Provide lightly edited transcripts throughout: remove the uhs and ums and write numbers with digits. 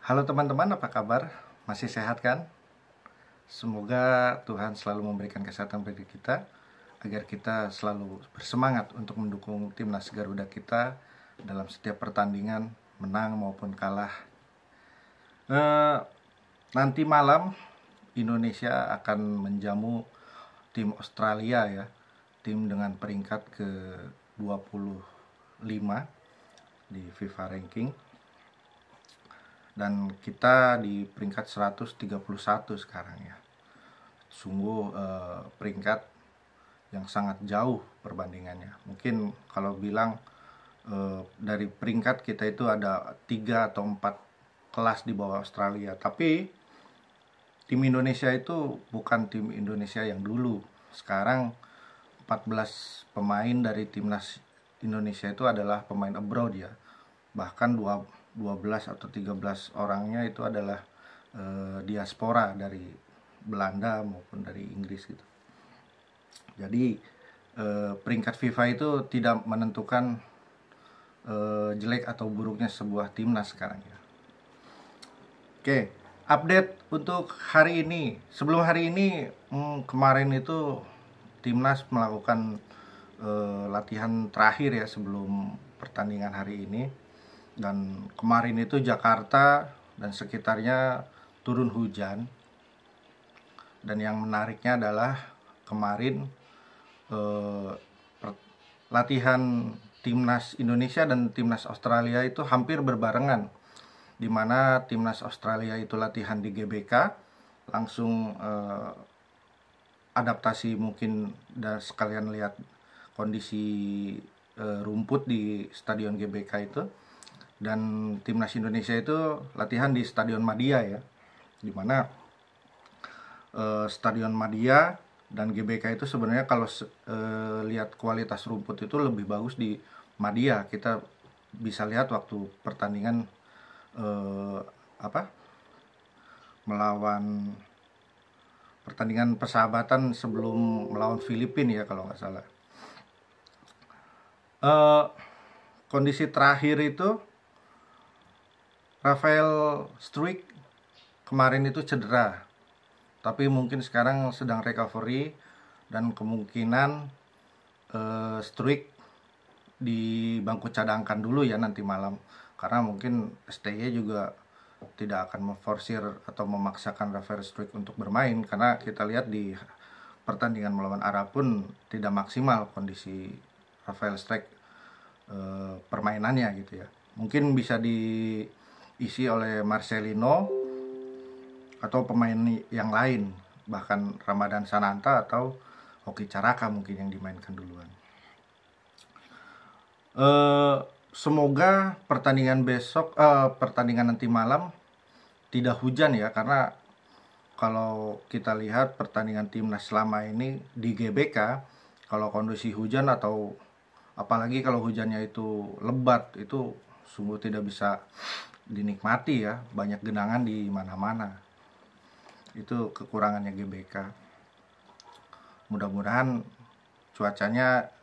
Halo teman-teman, apa kabar? Masih sehat kan? Semoga Tuhan selalu memberikan kesehatan bagi kita agar kita selalu bersemangat untuk mendukung timnas Garuda kita dalam setiap pertandingan, menang maupun kalah. Nanti malam Indonesia akan menjamu tim Australia ya, tim dengan peringkat ke-25 di FIFA ranking. Dan kita di peringkat 131 sekarang ya. Sungguh peringkat yang sangat jauh perbandingannya. Mungkin kalau bilang dari peringkat kita itu ada 3 atau 4 kelas di bawah Australia. Tapi tim Indonesia itu bukan tim Indonesia yang dulu. Sekarang 14 pemain dari timnas Indonesia itu adalah pemain abroad ya. Bahkan 12 atau 13 orangnya itu adalah diaspora dari Belanda maupun dari Inggris gitu. Jadi peringkat FIFA itu tidak menentukan jelek atau buruknya sebuah timnas sekarang ya. Oke, update untuk hari ini. Sebelum hari ini kemarin itu timnas melakukan latihan terakhir ya sebelum pertandingan hari ini. Dan kemarin itu Jakarta dan sekitarnya turun hujan. Dan yang menariknya adalah kemarin latihan timnas Indonesia dan timnas Australia itu hampir berbarengan, di mana timnas Australia itu latihan di GBK, langsung adaptasi mungkin dan sekalian lihat kondisi rumput di stadion GBK itu. Dan timnas Indonesia itu latihan di Stadion Madia ya, dimana Stadion Madia dan GBK itu sebenarnya kalau lihat kualitas rumput itu lebih bagus di Madia. Kita bisa lihat waktu pertandingan melawan pertandingan persahabatan sebelum melawan Filipina ya kalau nggak salah. Kondisi terakhir itu Rafael Struijk kemarin itu cedera, tapi mungkin sekarang sedang recovery dan kemungkinan Struijk di bangku cadangkan dulu ya nanti malam, karena mungkin STY juga tidak akan memforsir atau memaksakan Rafael Struijk untuk bermain, karena kita lihat di pertandingan melawan Arab pun tidak maksimal kondisi Rafael Struijk permainannya gitu ya. Mungkin bisa diisi oleh Marcelino atau pemain yang lain, bahkan Ramadan Sananta atau Hoki Caraka mungkin yang dimainkan duluan. Semoga pertandingan nanti malam tidak hujan ya, karena kalau kita lihat pertandingan timnas selama ini di GBK, kalau kondisi hujan atau apalagi kalau hujannya itu lebat, itu sungguh tidak bisa dinikmati ya, banyak genangan di mana-mana. Itu kekurangannya GBK. Mudah-mudahan cuacanya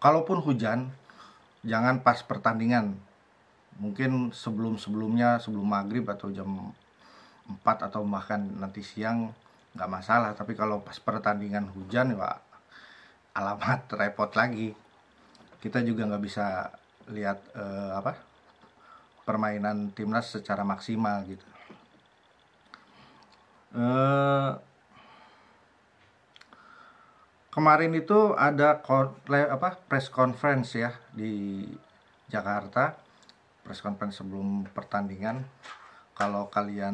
kalaupun hujan jangan pas pertandingan, mungkin sebelum-sebelumnya, sebelum maghrib atau jam 4 atau bahkan nanti siang nggak masalah. Tapi kalau pas pertandingan hujan ya alamat repot lagi. Kita juga nggak bisa lihat permainan timnas secara maksimal gitu. Kemarin itu ada press conference ya di Jakarta, press conference sebelum pertandingan. Kalau kalian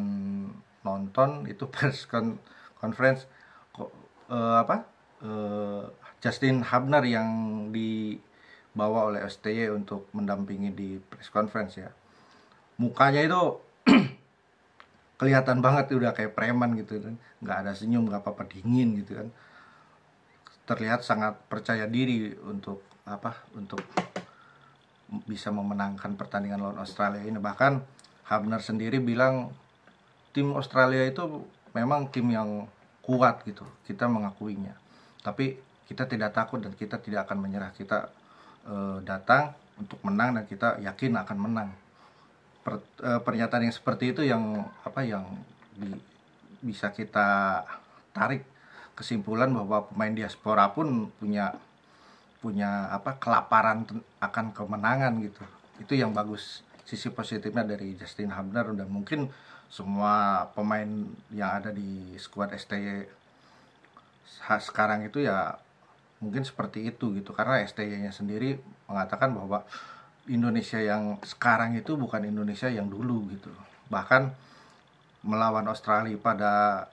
nonton itu press conference Justin Hubner yang dibawa oleh STY untuk mendampingi di press conference ya. Mukanya itu kelihatan banget udah kayak preman gitu kan, nggak ada senyum, nggak apa-apa, dingin gitu kan. Terlihat sangat percaya diri untuk bisa memenangkan pertandingan lawan Australia ini. Bahkan Hubner sendiri bilang tim Australia itu memang tim yang kuat gitu, kita mengakuinya, tapi kita tidak takut dan kita tidak akan menyerah. Kita datang untuk menang dan kita yakin akan menang. pernyataan yang seperti itu yang bisa kita tarik kesimpulan bahwa pemain diaspora pun punya kelaparan akan kemenangan gitu. Itu yang bagus, sisi positifnya dari Justin Hubner, dan mungkin semua pemain yang ada di skuad STY sekarang itu ya mungkin seperti itu gitu, karena STY-nya sendiri mengatakan bahwa Indonesia yang sekarang itu bukan Indonesia yang dulu gitu. Bahkan melawan Australia pada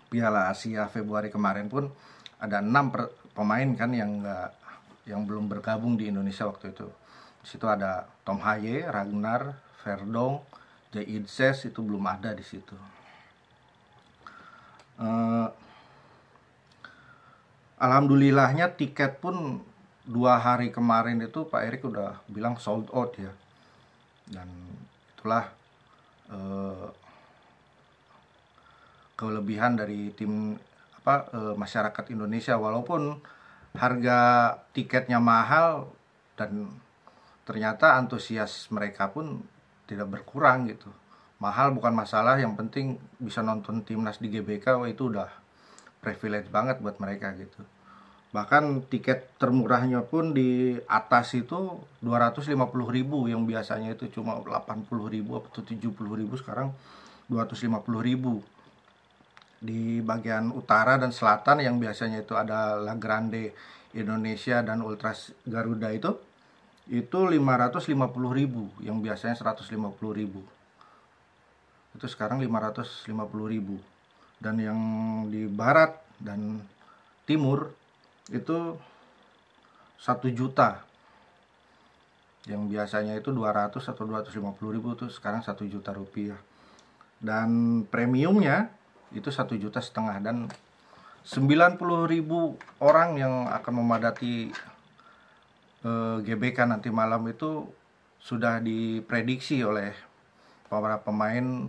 Piala Asia Februari kemarin pun ada 6 pemain kan yang belum bergabung di Indonesia waktu itu. Di situ ada Tom Haye, Ragnar, Verdong, Jay Idses itu belum ada di situ. Alhamdulillahnya tiket pun 2 hari kemarin itu Pak Erik udah bilang sold out ya. Dan itulah kelebihan dari tim masyarakat Indonesia, walaupun harga tiketnya mahal dan ternyata antusias mereka pun tidak berkurang gitu. Mahal bukan masalah, yang penting bisa nonton timnas di GBK, itu udah privilege banget buat mereka gitu. Bahkan tiket termurahnya pun di atas itu 250.000, yang biasanya itu cuma 80.000 atau 70.000, sekarang 250.000. Di bagian utara dan selatan yang biasanya itu ada La Grande Indonesia dan Ultras Garuda itu 550.000, yang biasanya 150.000. Itu sekarang 550.000. Dan yang di barat dan timur itu 1 juta, yang biasanya itu 200 atau 250.000, itu sekarang 1 juta rupiah. Dan premiumnya itu 1,5 juta, dan 90.000 orang yang akan memadati GBK nanti malam itu sudah diprediksi oleh para pemain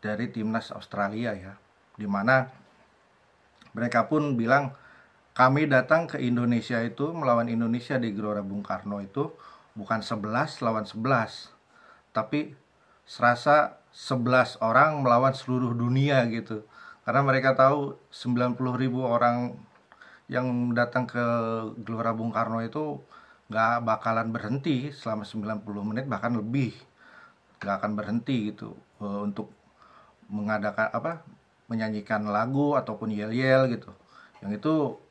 dari timnas Australia ya, dimana mereka pun bilang kami datang ke Indonesia itu melawan Indonesia di Gelora Bung Karno itu bukan 11 lawan 11, tapi serasa 11 orang melawan seluruh dunia gitu. Karena mereka tahu 90.000 orang yang datang ke Gelora Bung Karno itu gak bakalan berhenti selama 90 menit, bahkan lebih gak akan berhenti gitu, untuk mengadakan menyanyikan lagu ataupun yel-yel gitu. Yang itu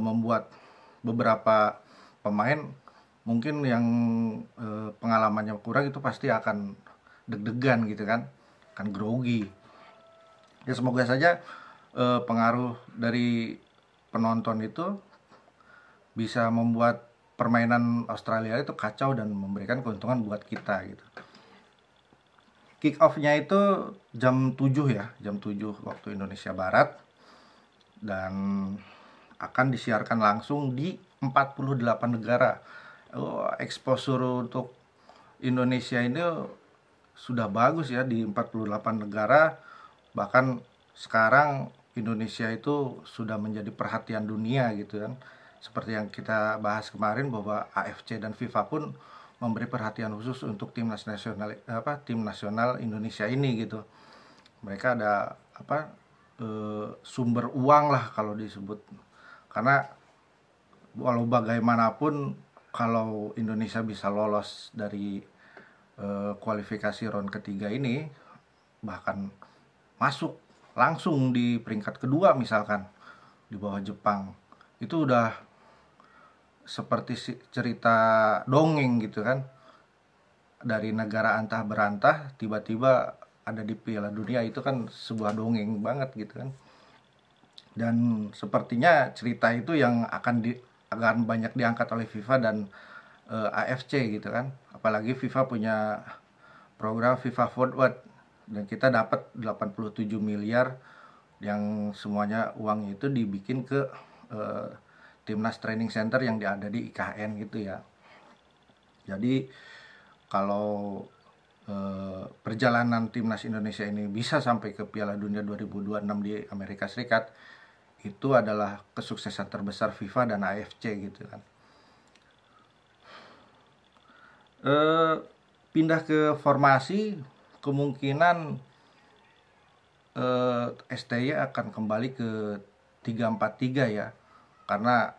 membuat beberapa pemain mungkin yang pengalamannya kurang itu pasti akan deg-degan gitu kan, akan grogi. Ya semoga saja pengaruh dari penonton itu bisa membuat permainan Australia itu kacau dan memberikan keuntungan buat kita gitu. Kick off-nya itu jam 7 ya, jam 7 waktu Indonesia Barat, dan akan disiarkan langsung di 48 negara. Exposure untuk Indonesia ini sudah bagus ya di 48 negara. Bahkan sekarang Indonesia itu sudah menjadi perhatian dunia gitu kan. Seperti yang kita bahas kemarin bahwa AFC dan FIFA pun memberi perhatian khusus untuk tim nasional Indonesia ini gitu. Mereka ada sumber uang lah kalau disebut. Karena walau bagaimanapun kalau Indonesia bisa lolos dari kualifikasi round ketiga ini, bahkan masuk langsung di peringkat kedua misalkan di bawah Jepang, itu udah seperti cerita dongeng gitu kan. Dari negara antah berantah tiba-tiba ada di Piala Dunia, itu kan sebuah dongeng banget gitu kan. Dan sepertinya cerita itu yang akan banyak diangkat oleh FIFA dan AFC gitu kan. Apalagi FIFA punya program FIFA Forward, dan kita dapat 87 miliar yang semuanya uang itu dibikin ke Timnas Training Center yang ada di IKN gitu ya. Jadi kalau perjalanan timnas Indonesia ini bisa sampai ke Piala Dunia 2026 di Amerika Serikat, itu adalah kesuksesan terbesar FIFA dan AFC gitu kan. Eh, Pindah ke formasi, kemungkinan STY akan kembali ke 3-4-3 ya, karena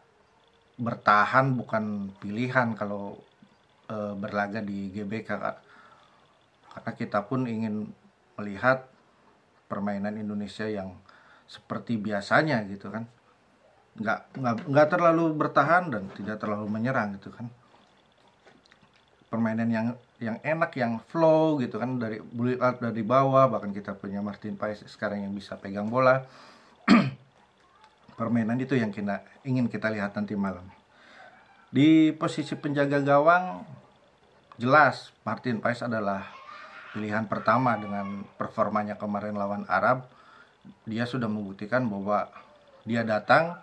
bertahan bukan pilihan kalau berlaga di GBK, karena kita pun ingin melihat permainan Indonesia yang seperti biasanya gitu kan, nggak terlalu bertahan dan tidak terlalu menyerang gitu kan, permainan yang enak, yang flow gitu kan, dari build up dari bawah. Bahkan kita punya Martin Paes sekarang yang bisa pegang bola. Permainan itu yang ingin kita lihat nanti malam. Di posisi penjaga gawang, jelas Martin Paes adalah pilihan pertama. Dengan performanya kemarin lawan Arab, dia sudah membuktikan bahwa dia datang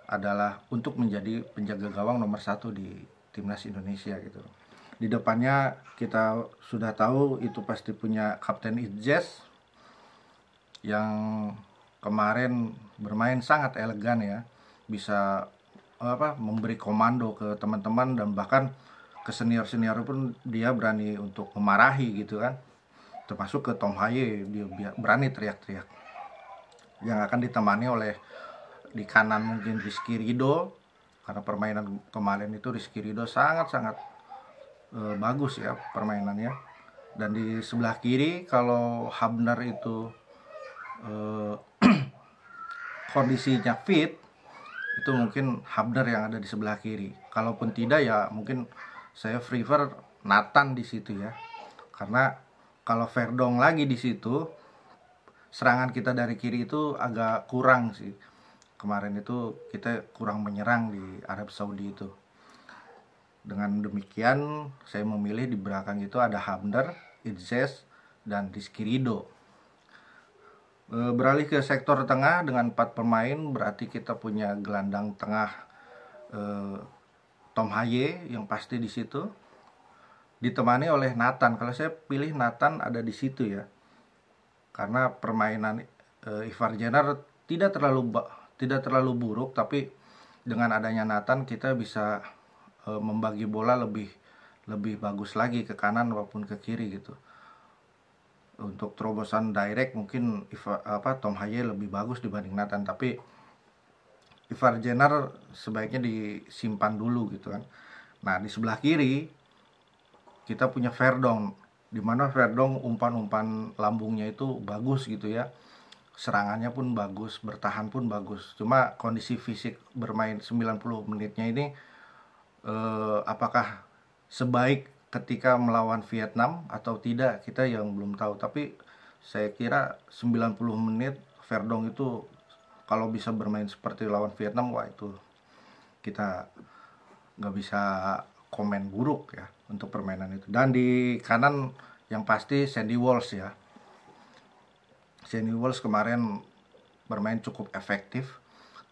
adalah untuk menjadi penjaga gawang nomor 1 di timnas Indonesia gitu. Di depannya kita sudah tahu itu pasti punya Kapten Idjes yang kemarin bermain sangat elegan ya, bisa memberi komando ke teman-teman, dan bahkan ke senior-senior pun dia berani untuk memarahi gitu kan. Termasuk ke Tom Haye, dia berani teriak-teriak. Yang akan ditemani oleh di kanan mungkin Rizky Ridho, karena permainan kemarin itu Rizky Ridho sangat-sangat bagus ya permainannya. Dan di sebelah kiri, kalau Habner itu kondisinya fit, itu mungkin Habner yang ada di sebelah kiri. Kalaupun tidak ya mungkin saya prefer Nathan di situ ya, karena kalau Verdong lagi di situ, serangan kita dari kiri itu agak kurang sih. Kemarin itu kita kurang menyerang di Arab Saudi itu. Dengan demikian saya memilih di belakang itu ada Habner, Idjes, dan Rizky Ridho. Beralih ke sektor tengah dengan 4 pemain, berarti kita punya gelandang tengah Tom Haye yang pasti di situ, ditemani oleh Nathan. Kalau saya pilih Nathan ada di situ ya, karena permainan Ivar Jenner tidak terlalu buruk, tapi dengan adanya Nathan kita bisa membagi bola lebih bagus lagi ke kanan maupun ke kiri gitu. Untuk terobosan direct mungkin Tom Haye lebih bagus dibanding Nathan, tapi Ivar Jenner sebaiknya disimpan dulu gitu kan. Nah, di sebelah kiri kita punya Verdong, dimana Verdong umpan-umpan lambungnya itu bagus gitu ya, serangannya pun bagus, bertahan pun bagus. Cuma kondisi fisik bermain 90 menitnya ini apakah sebaik ketika melawan Vietnam atau tidak, kita yang belum tahu. Tapi saya kira 90 menit Verdong itu kalau bisa bermain seperti lawan Vietnam, wah itu kita nggak bisa komen buruk ya untuk permainan itu. Dan di kanan yang pasti Sandy Walsh ya. Sandy Walsh kemarin bermain cukup efektif,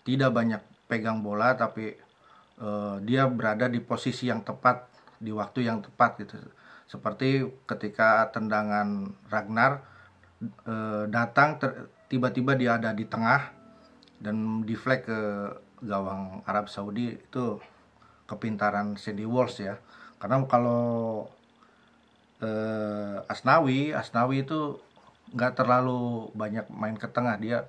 tidak banyak pegang bola, tapi dia berada di posisi yang tepat di waktu yang tepat gitu. Seperti ketika tendangan Ragnar datang, tiba-tiba dia ada di tengah dan di flag ke gawang Arab Saudi. Itu kepintaran Sandy Walsh ya. Karena kalau Asnawi itu nggak terlalu banyak main ke tengah, dia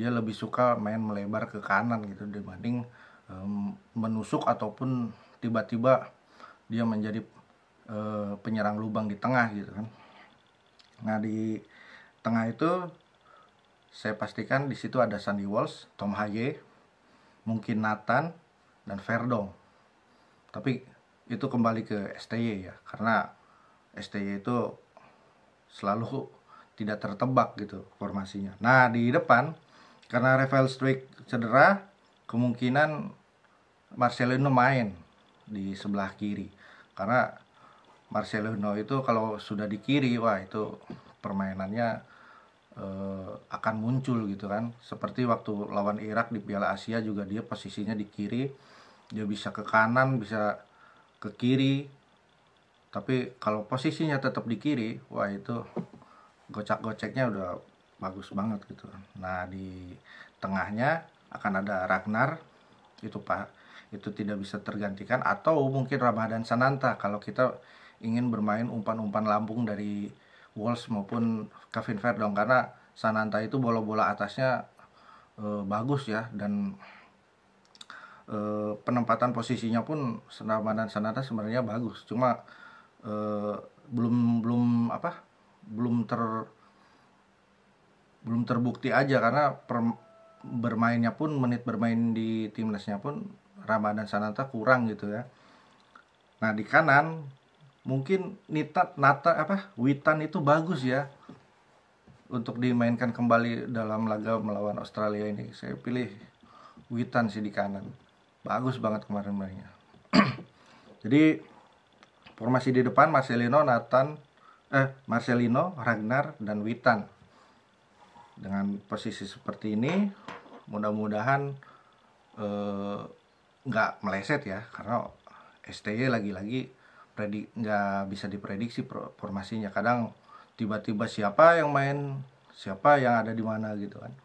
lebih suka main melebar ke kanan gitu dibanding menusuk ataupun tiba-tiba dia menjadi penyerang lubang di tengah gitu kan. Nah, di tengah itu saya pastikan di situ ada Sandy Walsh, Tom Haye, mungkin Nathan, dan Verdong. Tapi itu kembali ke STY ya, karena STY itu selalu tidak tertebak gitu formasinya. Nah, di depan karena Rafael Struijk cedera, kemungkinan Marcelino main di sebelah kiri. Karena Marcelino itu kalau sudah di kiri, wah itu permainannya akan muncul gitu kan. Seperti waktu lawan Irak di Piala Asia juga, dia posisinya di kiri, dia bisa ke kanan, bisa ke kiri. Tapi kalau posisinya tetap di kiri, wah itu gocek-goceknya udah bagus banget gitu. Nah, di tengahnya akan ada Ragnar, itu Pak. itu tidak bisa tergantikan, atau mungkin Ramadan Sananta kalau kita ingin bermain umpan-umpan lambung dari Wolves maupun Kevin Verdonk, karena Sananta itu bola-bola atasnya bagus ya, dan penempatan posisinya pun Ramadan Sananta sebenarnya bagus, cuma belum belum apa belum ter belum terbukti aja, karena bermainnya pun, menit bermain di timnasnya pun Ramadan Sananta kurang gitu ya. Nah di kanan mungkin Witan itu bagus ya untuk dimainkan kembali dalam laga melawan Australia ini. Saya pilih Witan sih di kanan, bagus banget kemarin mainnya. Jadi formasi di depan Marcelino, Ragnar, dan Witan. Dengan posisi seperti ini mudah-mudahan nggak meleset ya, karena STY lagi-lagi nggak bisa diprediksi formasinya. Kadang tiba-tiba siapa yang main, siapa yang ada di mana gitu kan.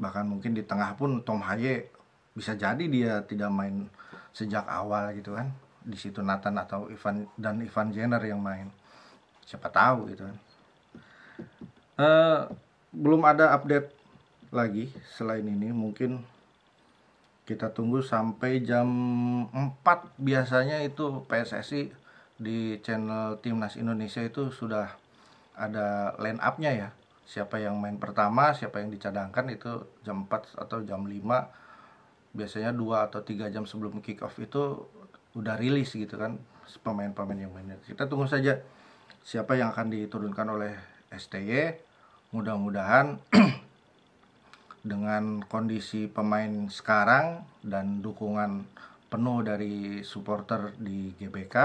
Bahkan mungkin di tengah pun Tom Haye bisa jadi dia tidak main sejak awal gitu kan. Di situ Nathan atau Ivan Jenner yang main, siapa tahu gitu kan. Belum ada update lagi selain ini. Mungkin kita tunggu sampai jam 4 biasanya itu PSSI di channel Timnas Indonesia itu sudah ada line up-nya ya. Siapa yang main pertama, siapa yang dicadangkan, itu jam 4 atau jam 5. Biasanya 2 atau 3 jam sebelum kick off itu udah rilis gitu kan pemain-pemain yang mainnya. Kita tunggu saja siapa yang akan diturunkan oleh STY. Mudah-mudahan dengan kondisi pemain sekarang dan dukungan penuh dari supporter di GBK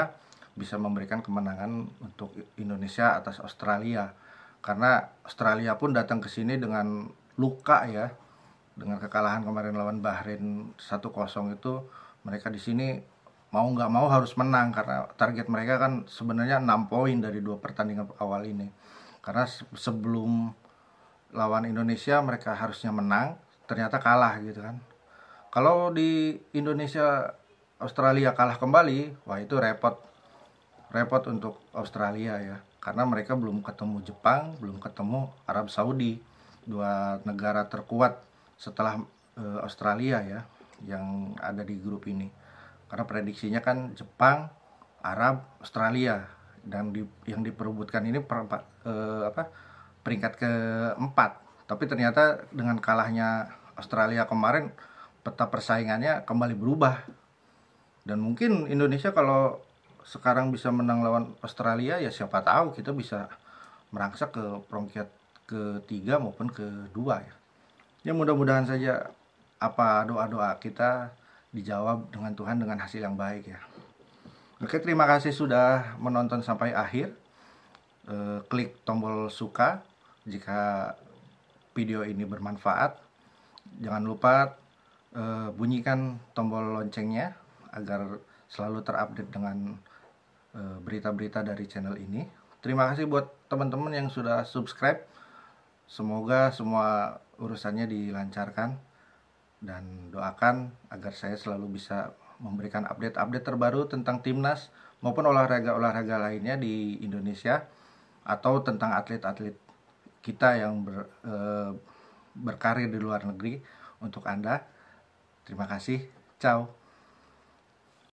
bisa memberikan kemenangan untuk Indonesia atas Australia. Karena Australia pun datang ke sini dengan luka ya. Dengan kekalahan kemarin lawan Bahrain 1-0 itu, mereka di sini mau nggak mau harus menang, karena target mereka kan sebenarnya 6 poin dari 2 pertandingan awal ini. Karena sebelum lawan Indonesia mereka harusnya menang, ternyata kalah gitu kan. Kalau di Indonesia Australia kalah kembali, wah itu repot untuk Australia ya, karena mereka belum ketemu Jepang, belum ketemu Arab Saudi, 2 negara terkuat setelah Australia ya yang ada di grup ini. Karena prediksinya kan Jepang, Arab, Australia, dan yang diperebutkan ini peringkat keempat. Tapi ternyata dengan kalahnya Australia kemarin, peta persaingannya kembali berubah. Dan mungkin Indonesia kalau sekarang bisa menang lawan Australia, ya siapa tahu kita bisa merangsak ke peringkat ketiga maupun kedua ya. Ya mudah-mudahan saja apa doa-doa kita dijawab dengan Tuhan dengan hasil yang baik ya. Oke, terima kasih sudah menonton sampai akhir. Klik tombol suka jika video ini bermanfaat. Jangan lupa bunyikan tombol loncengnya agar selalu terupdate dengan berita-berita dari channel ini. Terima kasih buat teman-teman yang sudah subscribe. Semoga semua urusannya dilancarkan, dan doakan agar saya selalu bisa memberikan update-update terbaru tentang timnas maupun olahraga-olahraga lainnya di Indonesia, atau tentang atlet-atlet kita yang berkarir di luar negeri untuk Anda. Terima kasih. Ciao.